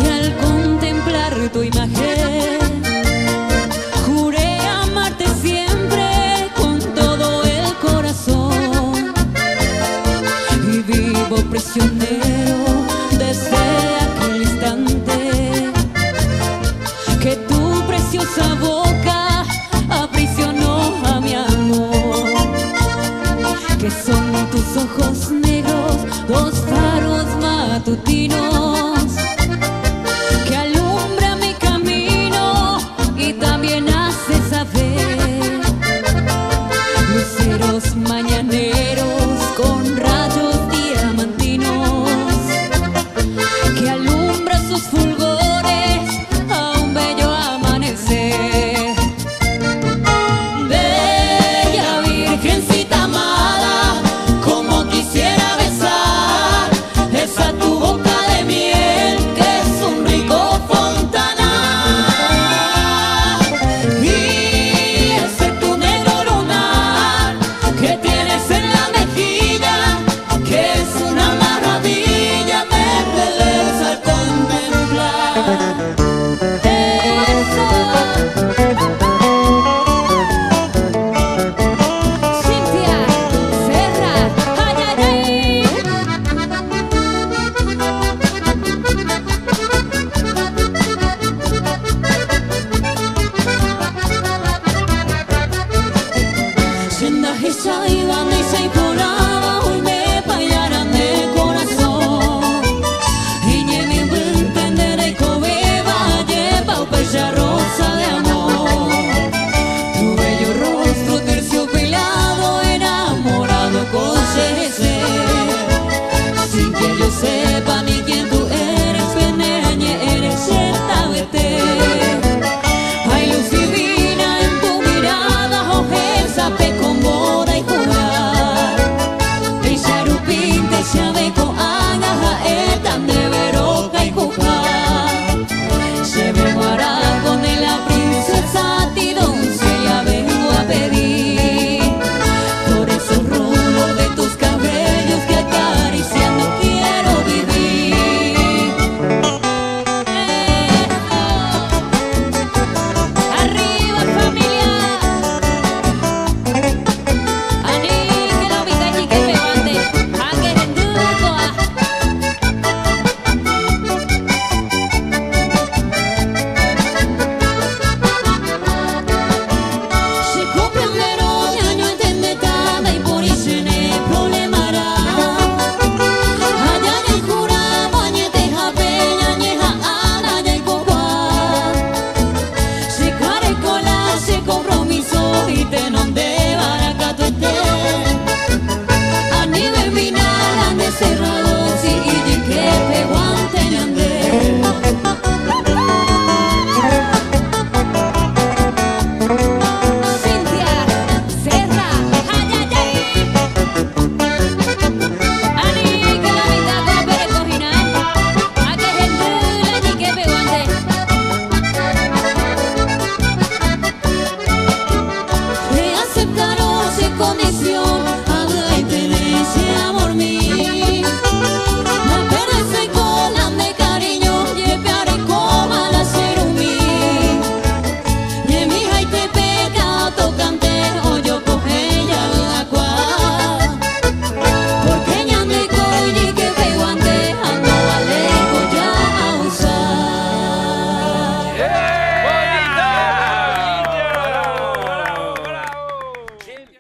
Que al contemplar tu imagen juré amarte siempre con todo el corazón, y vivo prisionero desde aquel instante que tu preciosa boca aprisionó a mi amor, que son tus ojos negros, dos faros matutinos que alumbra mi camino y también hace saber luceros mañaneros con rayos diamantinos que alumbra sus fulgores a un bello amanecer. Bella virgencita amada, como quisiera besar esa tu boca de miel que es un rico fontanar, y ese tu negro lunar que tienes en la mejilla, que es una maravilla, me embeleza al contemplar. Cintia Serra, ay, ay, ay. Senda hisa